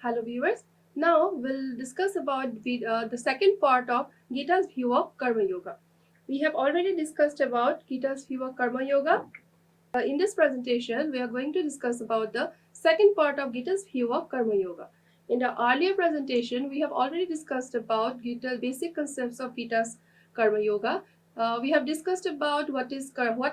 Hello viewers. Now we'll discuss about the second part of Gita's view of Karma Yoga. We have already discussed about Gita's view of Karma Yoga. In this presentation, we are going to discuss about the second part of Gita's view of Karma Yoga. In the earlier presentation, we have already discussed about Gita's basic concepts of Gita's Karma Yoga. We have discussed about what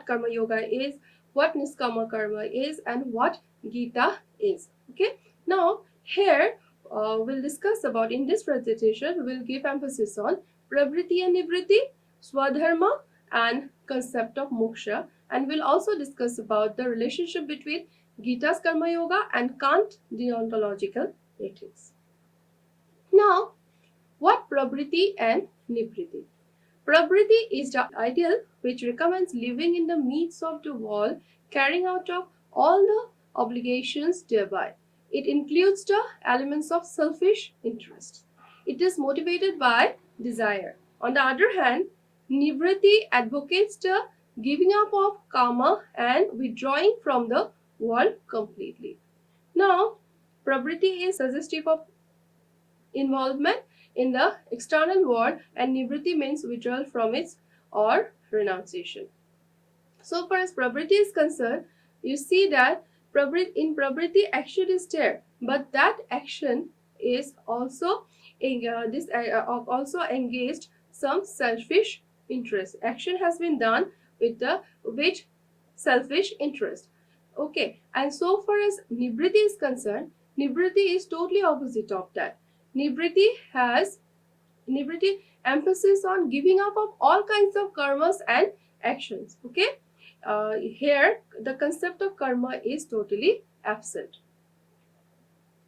Karma Yoga is, what Niskama Karma is, and what Gita is. Okay. Now here we'll discuss about in this presentation we'll give emphasis on Pravriti and Nivritti, Swadharma, and concept of moksha, and we'll also discuss about the relationship between Gita's Karma Yoga and Kant deontological ethics. Now, what Pravriti and Nivritti? Pravriti is the ideal which recommends living in the midst of the world, carrying out of all the obligations thereby. It includes the elements of selfish interest. It is motivated by desire. On the other hand, Nivritti advocates the giving up of karma and withdrawing from the world completely. Now, Pravriti is suggestive of involvement in the external world, and Nivritti means withdrawal from it or renunciation. So far as Pravriti is concerned, you see that in Pravriti action is there, but that action is also also engaged some selfish interest. Action has been done with selfish interest. Okay, and so far as Nivritti is concerned, Nivritti is totally opposite of that. Nivritti emphasis on giving up of all kinds of karmas and actions. Okay, here the concept of karma is totally absent.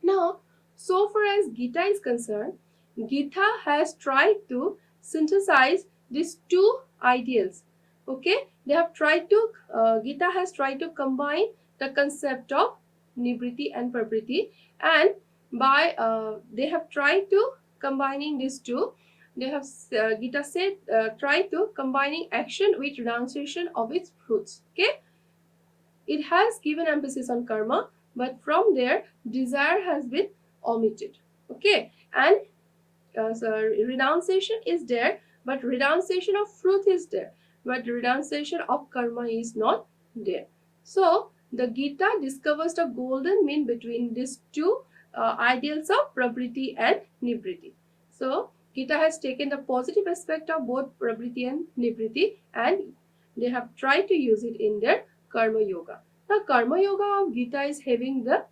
Now, so far as Gita is concerned, Gita has tried to synthesize these two ideals. Okay, Gita has tried to combine the concept of Nivritti and Pravriti, and by they have tried to combining these two. They have Gita said try to combining action with renunciation of its fruits. Okay, it has given emphasis on karma, but from there desire has been omitted. Okay, and so renunciation is there, but renunciation of fruit is there, but renunciation of karma is not there. So the Gita discovers the golden mean between these two ideals of Pravriti and Nivritti. So Gita has taken the positive aspect of both Pravriti and Nivritti, and they have tried to use it in their Karma Yoga. Now Karma Yoga of Gita is having the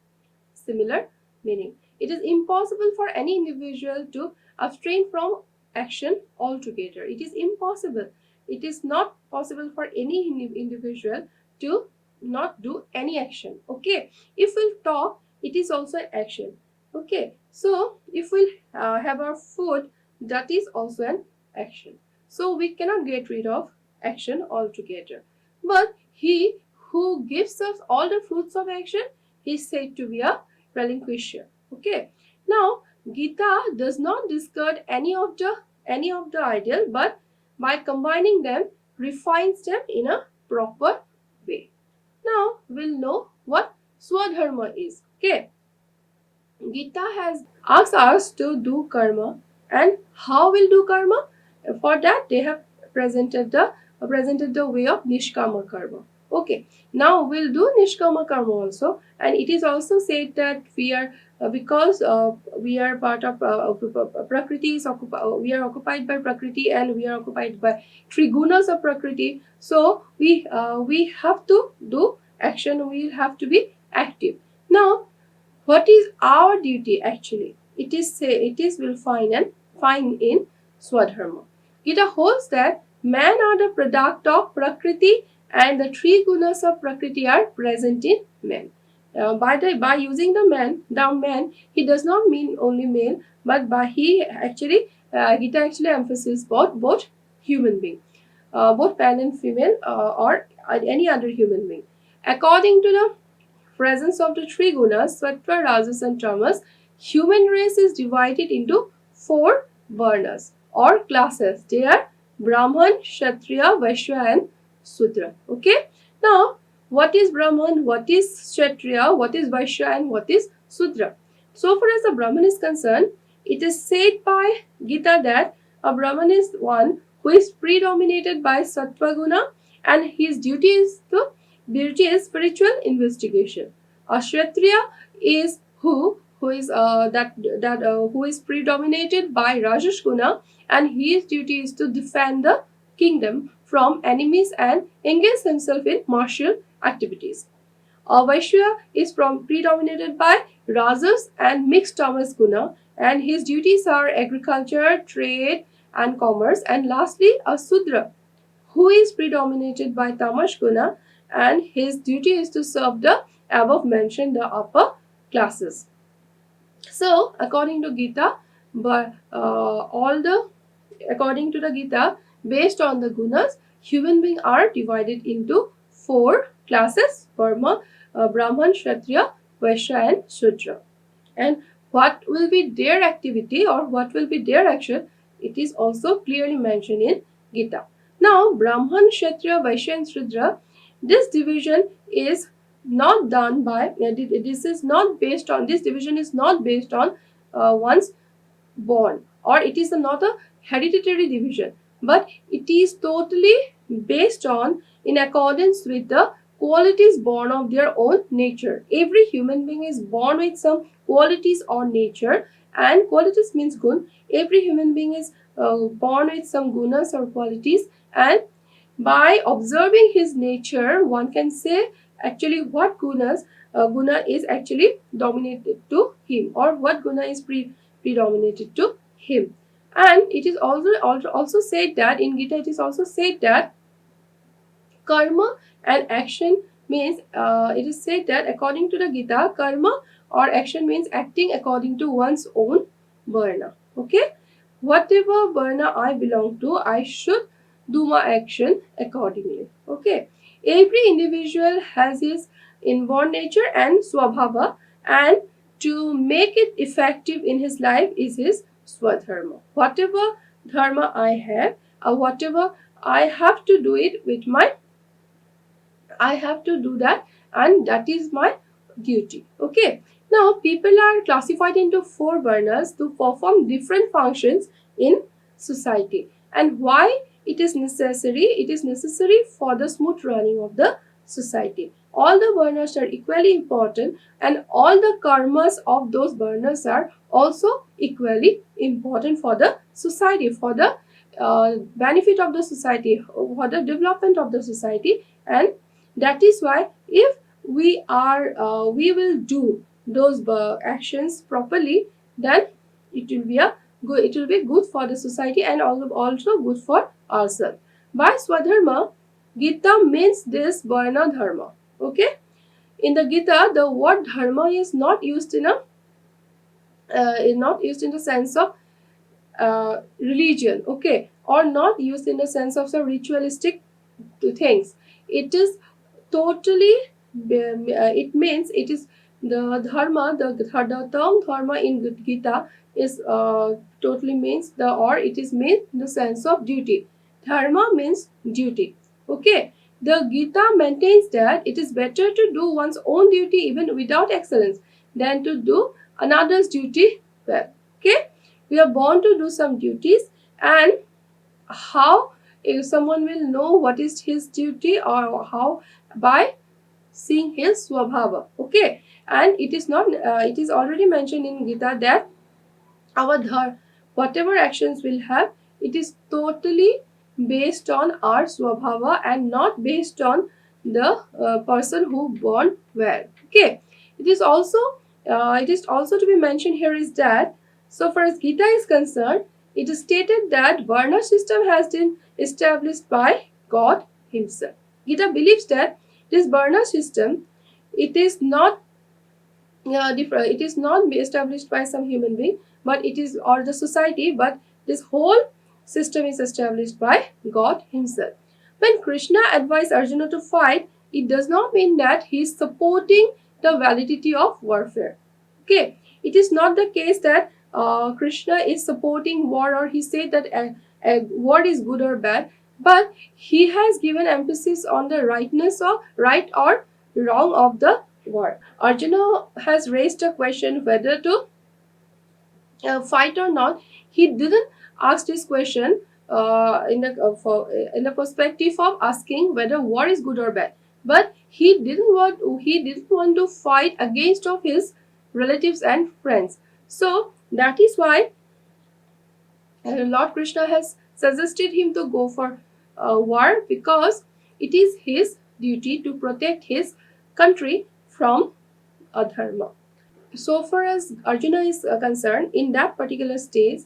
similar meaning. It is impossible for any individual to abstain from action altogether. It is impossible. It is not possible for any individual to not do any action. Okay, if we talk, it is also an action. Okay, so if we have our food, that is also an action. So we cannot get rid of action altogether. But he who gives us all the fruits of action, he is said to be a relinquisher. Okay, now Gita does not discard any of the ideal, but by combining them refines them in a proper way. Now we'll know what Swadharma is. Okay, Gita has asked us to do karma, and how we'll do karma? For that they have presented the way of Nishkama karma. Okay, now we'll do Nishkama karma also, and it is also said that we are because we are part of Prakriti we are occupied by Prakriti, and we are occupied by three gunas of Prakriti. So we have to do action. We have to be active. Now, what is our duty actually? It is will find in Swadharma. Gita holds that man are the product of Prakriti, and the three gunas of Prakriti are present in man. By using the man, he does not mean only male, but Gita actually emphasizes both human being, both man and female, or any other human being. According to the presence of the three gunas, Sattva, Rajas, and Tamas, human race is divided into four varnas or classes. They are Brahman, Kshatriya, Vaishya, and Sudra. Okay. Now, what is Brahman? What is Kshatriya? What is Vaishya? And what is Sudra? So far as the Brahman is concerned, it is said by Gita that a Brahman is one who is predominated by Sattva Guna, and his duty is spiritual investigation. A Kshatriya is who is predominated by Rajas Guna, and his duty is to defend the kingdom from enemies and engage himself in martial activities. A Vaishya is predominated by Rajas and mixed Tamas Guna, and his duties are agriculture, trade, and commerce. And lastly, a Sudra, who is predominated by Tamas Guna, and his duty is to serve the above mentioned the upper classes. So, according to Gita, according to the Gita, based on the gunas, human beings are divided into four classes: Brahman, Kshatriya, Vaishya, and Shudra. And what will be their activity or what will be their action? It is also clearly mentioned in Gita. Now, Brahman, Kshatriya, Vaishya, and Shudra, this division is not done by, this division is not based on one's born, or it is not a hereditary division, but it is totally based on in accordance with the qualities born of their own nature. Every human being is born with some qualities or nature, and qualities means gun. Every human being is born with some gunas or qualities, and by observing his nature, one can say actually what guna is actually dominated to him, or what guna is predominated to him. And it is also said that in Gita, it is also said that karma and action means, it is said that according to the Gita, karma or action means acting according to one's own varna. Okay, whatever varna I belong to, I should do my action accordingly. Okay, every individual has his inborn nature and swabhava, and to make it effective in his life is his swadharma. Whatever dharma I have, or whatever I have to do it with my, I have to do that, and that is my duty. Okay. Now, people are classified into four varnas to perform different functions in society. And why it is necessary? It is necessary for the smooth running of the society. All the varnas are equally important, and all the karmas of those varnas are also equally important for the society, for the benefit of the society, for the development of the society. And that is why if we will do those actions properly, then it will be good for the society and also good for ourselves. By swadharma, Gita means this varna dharma. Okay, in the Gita, the word dharma is not used in the sense of religion. Okay, or not used in the sense of some ritualistic things. It is totally, it means, it is the dharma, the term dharma in Gita is totally means it is meant in the sense of duty. Dharma means duty. Okay, the Gita maintains that it is better to do one's own duty even without excellence than to do another's duty well. Okay, we are born to do some duties, and how if someone will know what is his duty, or how? By seeing his swabhava. Okay, and it is not it is already mentioned in Gita that our whatever actions we'll have, it is totally based on our swabhava and not based on the person who born well. Okay, it is also to be mentioned here is that, so far as Gita is concerned, it is stated that varna system has been established by God himself. Gita believes that this varna system, it is not different. It is not established by some human being, but it is, or the society, but this whole system is established by God himself. When Krishna advised Arjuna to fight, it does not mean that he is supporting the validity of warfare. Okay, it is not the case that Krishna is supporting war, or he said that war is good or bad, but he has given emphasis on the rightness of right or wrong of the war. Arjuna has raised a question whether to fight or not, he didn't ask this question in the perspective of asking whether war is good or bad, but he didn't want to fight against of his relatives and friends. So that is why Lord Krishna has suggested him to go for war, because it is his duty to protect his country from adharma. So far as Arjuna is concerned, in that particular state,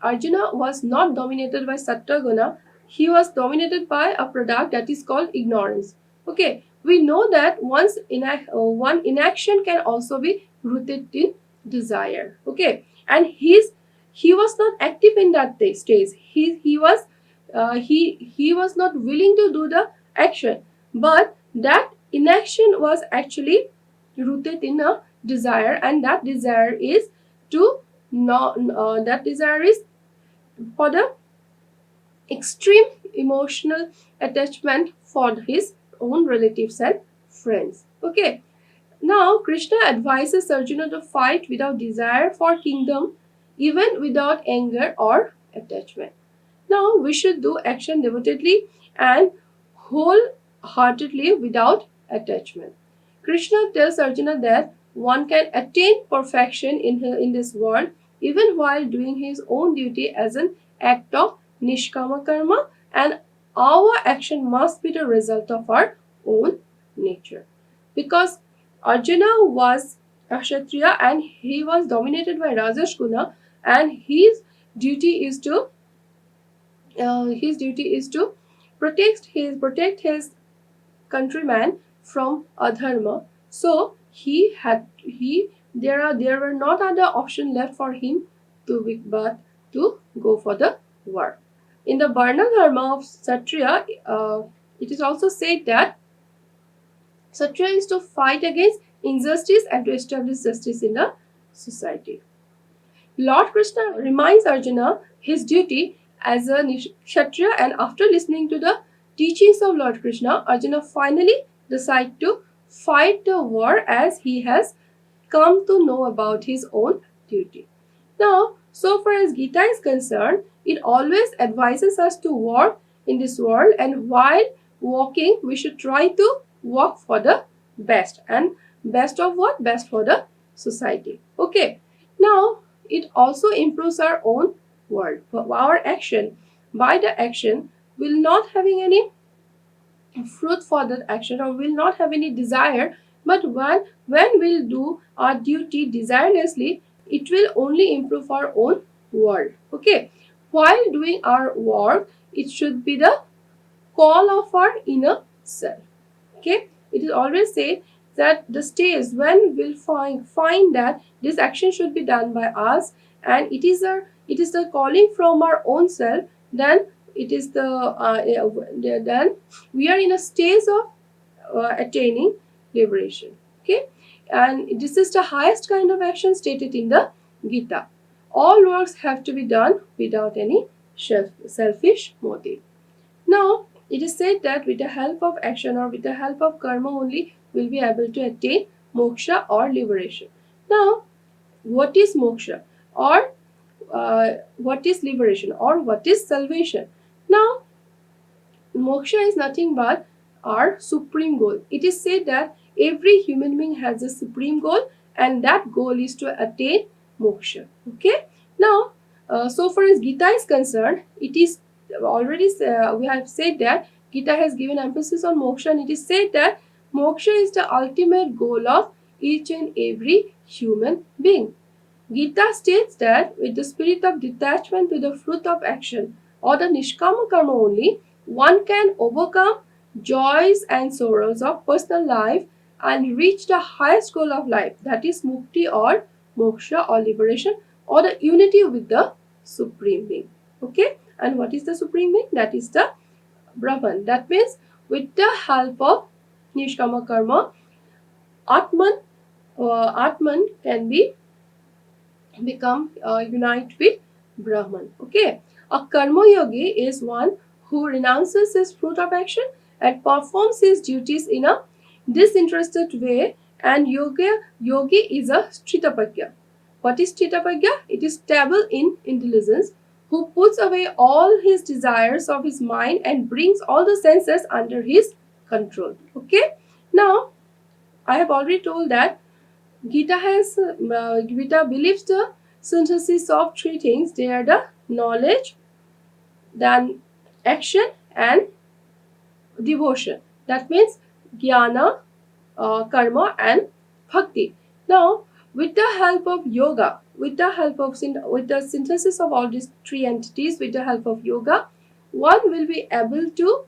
Arjuna was not dominated by Sattva. He was dominated by a product that is called ignorance. Okay, we know that one inaction can also be rooted in desire. Okay, and he was not active in that stage. He was not willing to do the action, but that inaction was actually rooted in a desire, and that desire is to not that desire is for the extreme emotional attachment for his own relatives and friends. Okay, now Krishna advises Arjuna to fight without desire for kingdom, even without anger or attachment. Now we should do action devotedly and wholeheartedly without attachment. Krishna tells Arjuna that one can attain perfection in this world even while doing his own duty as an act of nishkama karma, and our action must be the result of our own nature. Because Arjuna was a Kshatriya and he was dominated by Rajas Guna, and his duty is to protect his countryman from adharma. So there were not other option left for him but to go for the war. In the Varna Dharma of Kshatriya, it is also said that Kshatriya is to fight against injustice and to establish justice in the society. Lord Krishna reminds Arjuna his duty as a Kshatriya, and after listening to the teachings of Lord Krishna, Arjuna finally decides to fight the war as he has come to know about his own duty. Now, so far as Gita is concerned, it always advises us to walk in this world, and while walking, we should try to walk for the best. And best of what? Best for the society. Okay. Now, it also improves our own world. Our action, by the action, will not having any fruit for that action, or will not have any desire, but when we'll do our duty desirelessly, it will only improve our own world. Okay, while doing our work, it should be the call of our inner self. Okay, it is always said that the stage when we'll find that this action should be done by us, and it is the calling from our own self, then it is then we are in a stage of attaining liberation. Okay, and this is the highest kind of action stated in the Gita. All works have to be done without any selfish motive. Now, it is said that with the help of action or with the help of karma only, we'll be able to attain moksha or liberation. Now, what is moksha, or what is liberation, or what is salvation? Now, moksha is nothing but our supreme goal. It is said that every human being has a supreme goal, and that goal is to attain moksha. Okay. Now, so far as Gita is concerned, it is already we have said that Gita has given emphasis on moksha, and it is said that moksha is the ultimate goal of each and every human being. Gita states that with the spirit of detachment to the fruit of action or the nishkama karma only, one can overcome joys and sorrows of personal life and reach the highest goal of life, that is mukti or moksha or liberation, or the unity with the supreme being. Okay, and what is the supreme being? That is the Brahman. That means with the help of nishkama karma, Atman can become unite with Brahman. Okay, a karma yogi is one who renounces his fruit of action and performs his duties in a disinterested way, and yogi is a stritapakya. What is Sthitapagya? It is stable in intelligence, who puts away all his desires of his mind and brings all the senses under his control. Okay. Now, I have already told that Gita believes the synthesis of three things. They are the knowledge, then action, and devotion. That means jnana, karma, and bhakti. Now, with the help of yoga, with the synthesis of all these three entities, with the help of yoga, one will be able to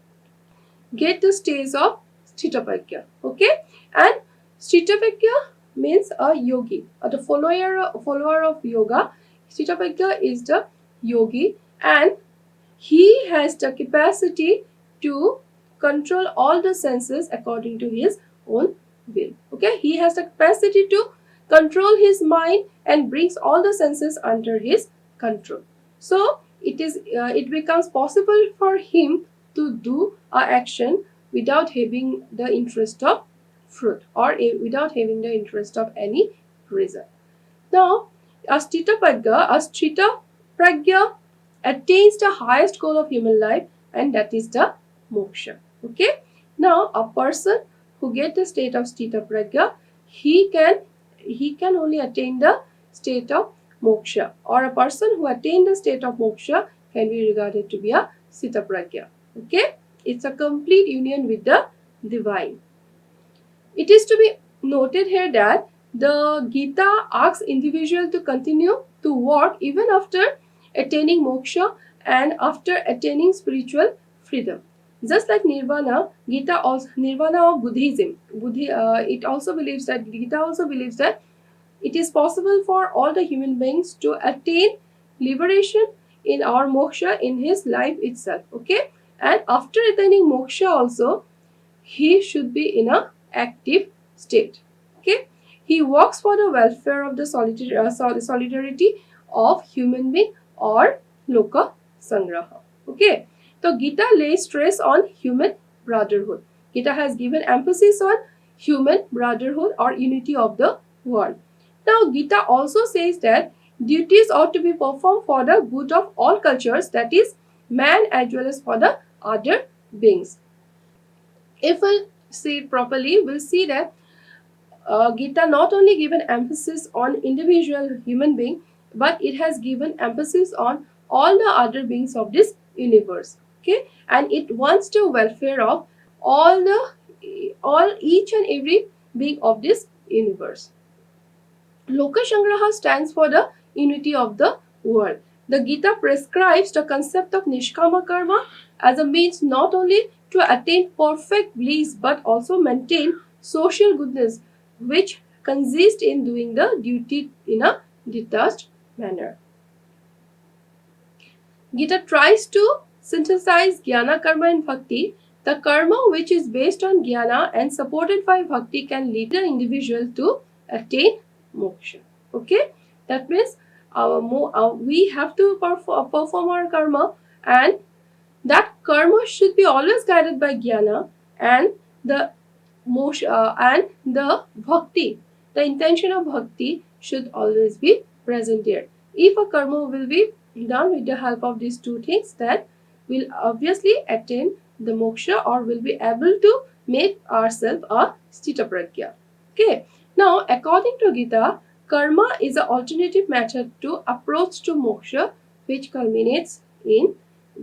get the stage of Sthitapagya. Okay, and Sthitapagya means a yogi, or the follower of yoga. Sthitapagya is the yogi, and he has the capacity to control all the senses according to his own will. Okay, he has the capacity to control his mind and brings all the senses under his control. So it becomes possible for him to do a action without having the interest of fruit, or without having the interest of any result. Now, a Sthita Pragya attains the highest goal of human life, and that is the moksha. Okay. Now, a person who gets the state of Sthita Pragya, he can only attain the state of moksha, or a person who attains the state of moksha can be regarded to be a Sthita Pragya. Okay. It's a complete union with the divine. It is to be noted here that the Gita asks individual to continue to work even after attaining moksha and after attaining spiritual freedom. Just like Nirvana, Nirvana of Buddhism. It also believes that Gita also believes that it is possible for all the human beings to attain liberation in our moksha in his life itself. Okay, and after attaining moksha also, he should be in a active state. Okay, he works for the welfare of the solidarity of human being, or loka sangraha. Okay, so Gita lays stress on human brotherhood. Gita has given emphasis on human brotherhood, or unity of the world. Now, Gita also says that duties ought to be performed for the good of all cultures, that is, man as well as for the other beings. If we'll see it properly, we'll see that Gita not only given emphasis on individual human being, but it has given emphasis on all the other beings of this universe. Okay, and it wants the welfare of all each and every being of this universe. Lokasangraha stands for the unity of the world. The Gita prescribes the concept of Nishkama Karma as a means not only to attain perfect bliss but also maintain social goodness, which consists in doing the duty in a detached manner. Gita tries to synthesize Jnana, Karma and Bhakti. The karma which is based on Jnana and supported by Bhakti can lead the individual to attain moksha. Okay, that means we have to perform our karma, and that karma should be always guided by Jnana, and the and the bhakti, the intention of bhakti should always be present there. If a karma will be done with the help of these two things, then we'll obviously attain the moksha, or will be able to make ourselves a sthita pragya. Okay. Now, according to Gita, karma is an alternative method to approach to moksha, which culminates in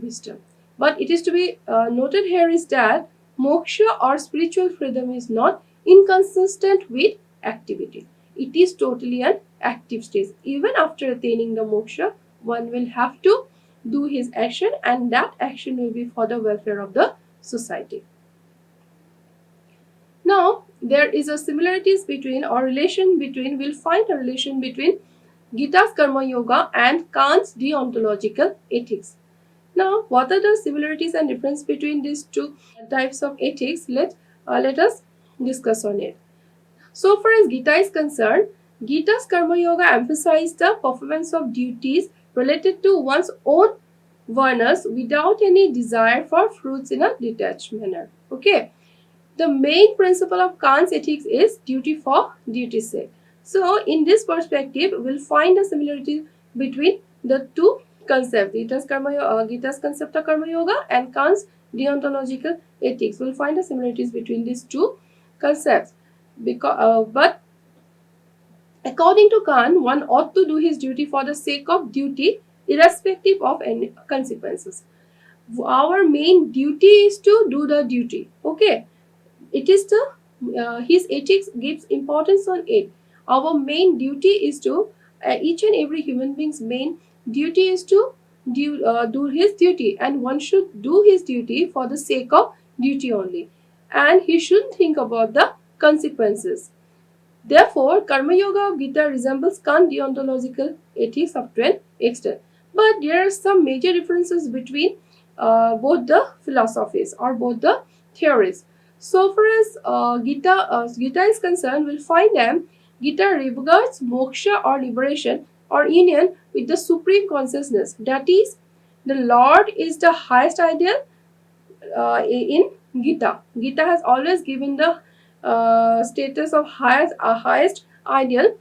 wisdom. But it is to be noted here is that moksha or spiritual freedom is not inconsistent with activity. It is totally an active state. Even after attaining the moksha, one will have to do his action, and that action will be for the welfare of the society. Now, there is a similarities between, or relation between, we'll find a relation between Gita's Karmayoga and Kant's deontological ethics. Now, what are the similarities and difference between these two types of ethics? Let us discuss on it. So far as Gita is concerned, Gita's Karma Yoga emphasizes the performance of duties related to one's own varnas without any desire for fruits in a detached manner. Okay. The main principle of Kant's ethics is duty for duty's sake. So in this perspective, we'll find a similarity between the two concepts, Gita's concept of Karma Yoga and Kant's deontological ethics. We'll find the similarities between these two concepts. But according to Kant, one ought to do his duty for the sake of duty, irrespective of any consequences. Our main duty is to do the duty. Okay, it is the his ethics gives importance on it. Our main duty is to each and every human being's main duty is to do his duty, and one should do his duty for the sake of duty only, and he shouldn't think about the consequences. Therefore, Karma Yoga of Gita resembles Kant deontological ethics up to an extent. But there are some major differences between both the philosophies or both the theories. So far as Gita is concerned, we'll find them Gita regards moksha or liberation or union with the supreme consciousness. That is, the Lord is the highest ideal in Gita. Gita has always given the status of highest ideal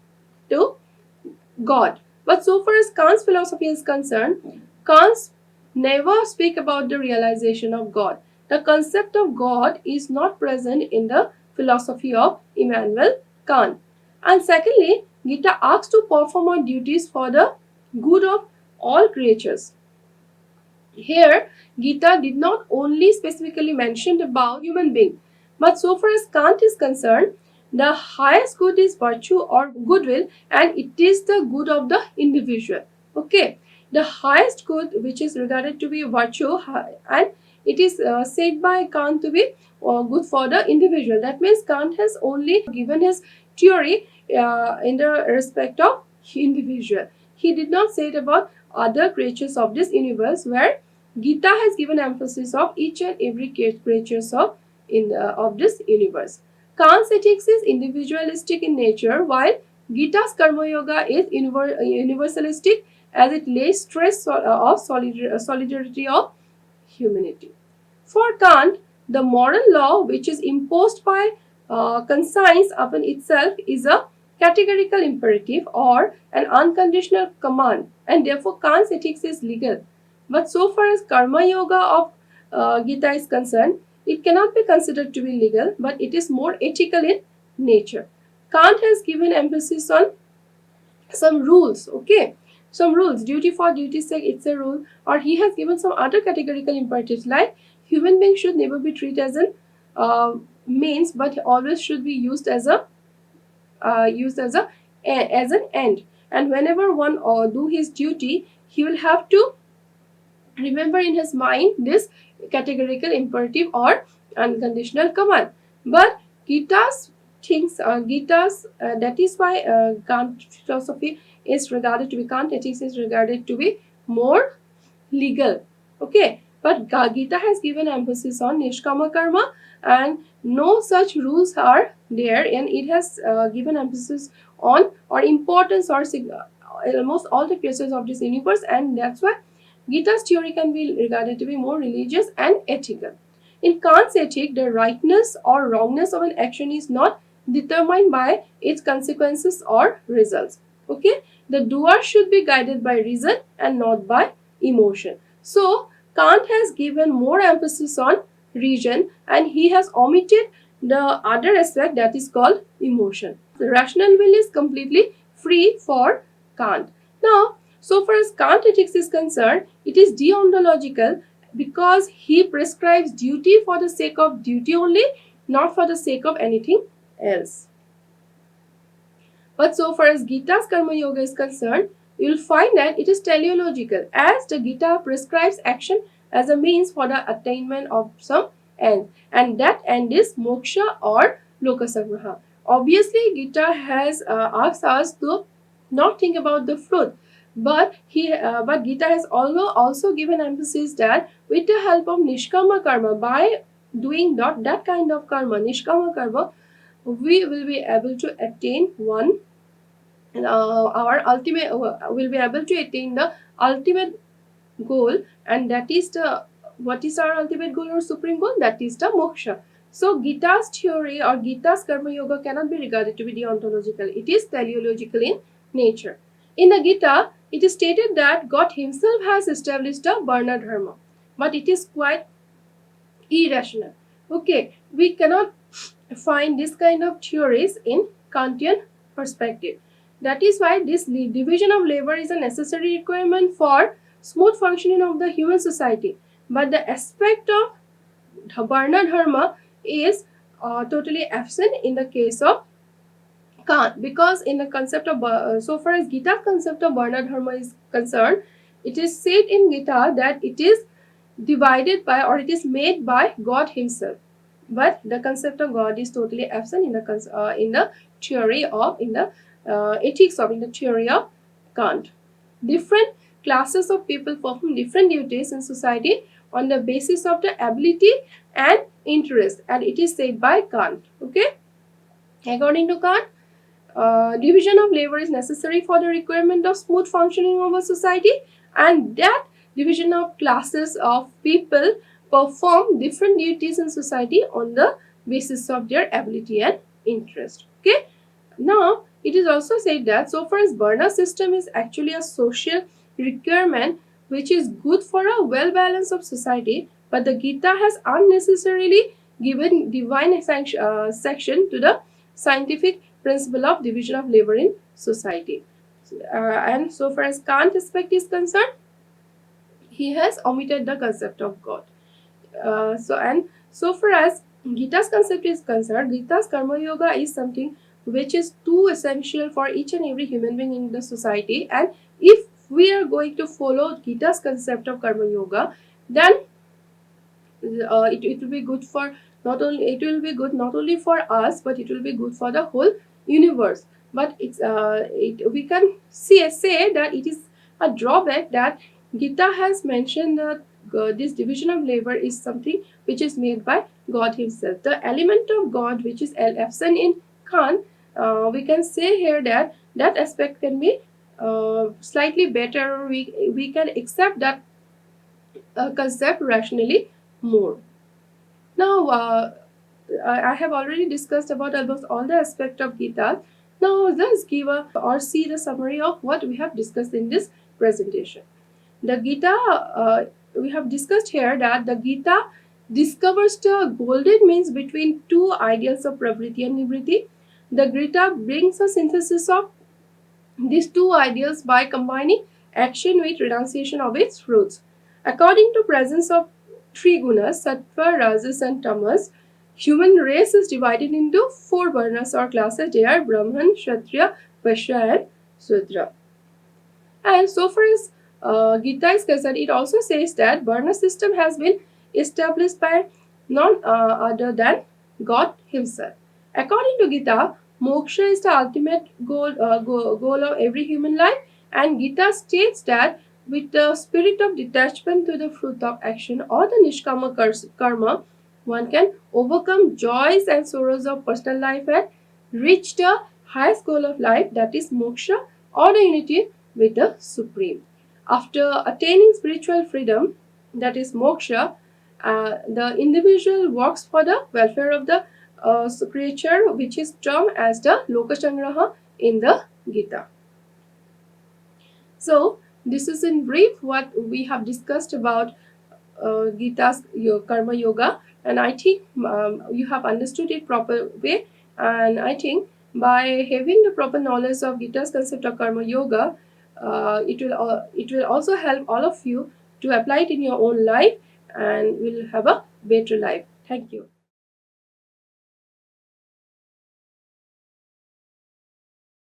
to God. But so far as Kant's philosophy is concerned, Kant's never speak about the realization of God. The concept of God is not present in the philosophy of Immanuel Kant. And secondly, Gita asks to perform our duties for the good of all creatures. Here, Gita did not only specifically mention about human being, but so far as Kant is concerned, the highest good is virtue or goodwill, and it is the good of the individual. Okay, the highest good, which is regarded to be virtue, and it is said by Kant to be good for the individual. That means Kant has only given his theory in the respect of individual. He did not say it about other creatures of this universe, where Gita has given emphasis of each and every creatures of this universe. Kant's ethics is individualistic in nature, while Gita's Karma Yoga is universalistic, as it lays stress of solidarity of humanity. For Kant, the moral law which is imposed by conscience upon itself is a categorical imperative or an unconditional command, and therefore Kant's ethics is legal. But so far as Karma Yoga of Gita is concerned, it cannot be considered to be legal, but it is more ethical in nature. Kant has given emphasis on some rules, okay, some rules, duty for duty's sake, it's a rule, or he has given some other categorical imperatives like human beings should never be treated as an means, but always should be used as a as an end, and whenever one do his duty, he will have to remember in his mind this categorical imperative or unconditional command. But Gita's that is why Kant philosophy is regarded to be, Kant ethics is regarded to be more legal. Okay, but Gita has given emphasis on nishkama karma, and no such rules are there, and it has given emphasis on or importance or almost all the creatures of this universe, and that's why Gita's theory can be regarded to be more religious and ethical. In Kant's ethic, the rightness or wrongness of an action is not determined by its consequences or results. Okay, the doer should be guided by reason and not by emotion. So, Kant has given more emphasis on reason, and he has omitted the other aspect, that is called emotion. The rational will is completely free for Kant. Now, so far as Kant ethics is concerned, it is deontological because he prescribes duty for the sake of duty only, not for the sake of anything else. But so far as Gita's Karma Yoga is concerned, you will find that it is teleological, as the Gita prescribes action as a means for the attainment of some end, and that end is moksha or lokasagraha. Obviously, Gita has asked us to not think about the fruit, but Gita has also given emphasis that with the help of nishkama karma, by doing that kind of karma, nishkama karma, we will be able to attain our ultimate will be able to attain the ultimate goal, and that is the, what is our ultimate goal or supreme goal? That is the moksha. So Gita's theory or Gita's Karma Yoga cannot be regarded to be deontological. It is teleological in nature. In the Gita, it is stated that God himself has established a Varna Dharma, but it is quite irrational. Okay, we cannot find this kind of theories in Kantian perspective. That is why this division of labor is a necessary requirement for smooth functioning of the human society. But the aspect of Varna Dharma is totally absent in the case of Kant, because in the concept of so far as Gita's concept of Varna Dharma is concerned, it is said in Gita that it is divided by or it is made by God himself. But the concept of God is totally absent in the theory of in the ethics of in the theory of Kant. Different classes of people perform different duties in society on the basis of the ability and interest, and it is said by Kant. Okay, according to Kant, division of labor is necessary for the requirement of smooth functioning of a society, and that division of classes of people perform different duties in society on the basis of their ability and interest. Okay, now it is also said that so far as Varna system is actually a social requirement which is good for a well balance of society, but the Gita has unnecessarily given divine section to the scientific principle of division of labor in society. And so far as Kant aspect is concerned, he has omitted the concept of God. So far as Gita's concept is concerned, Gita's Karma Yoga is something which is too essential for each and every human being in the society. And if we are going to follow Gita's concept of Karma Yoga, then it will be good for not only for us, but it will be good for the whole universe. But we can say that it is a drawback that Gita has mentioned that this division of labor is something which is made by God himself. The element of God which is absent in Kant, we can say here that that aspect can be slightly better. We can accept that concept rationally more. Now, I have already discussed about almost all the aspects of Gita. Now, let's give a or see the summary of what we have discussed in this presentation. The Gita, we have discussed here that the Gita discovers the golden means between two ideals of pravriti and nivriti. The Gita brings a synthesis of these two ideals by combining action with renunciation of its fruits. According to presence of three gunas, sattva, rajas and tamas, human race is divided into four varnas or classes. They are Brahman, Kshatriya, Vaishya and Sudra. And so far as Gita is concerned, it also says that Varna system has been established by none other than God himself. According to Gita, moksha is the ultimate goal of every human life, and Gita states that with the spirit of detachment to the fruit of action or the nishkama karma, one can overcome joys and sorrows of personal life and reach the highest goal of life, that is moksha or the unity with the Supreme. After attaining spiritual freedom, that is moksha, the individual works for the welfare of the creature, which is termed as the Lokachangraha in the Gita. So, this is in brief what we have discussed about Gita's Karma Yoga, and I think you have understood it proper way. And I think by having the proper knowledge of Gita's concept of Karma Yoga, it will also help all of you to apply it in your own life and will have a better life. Thank you.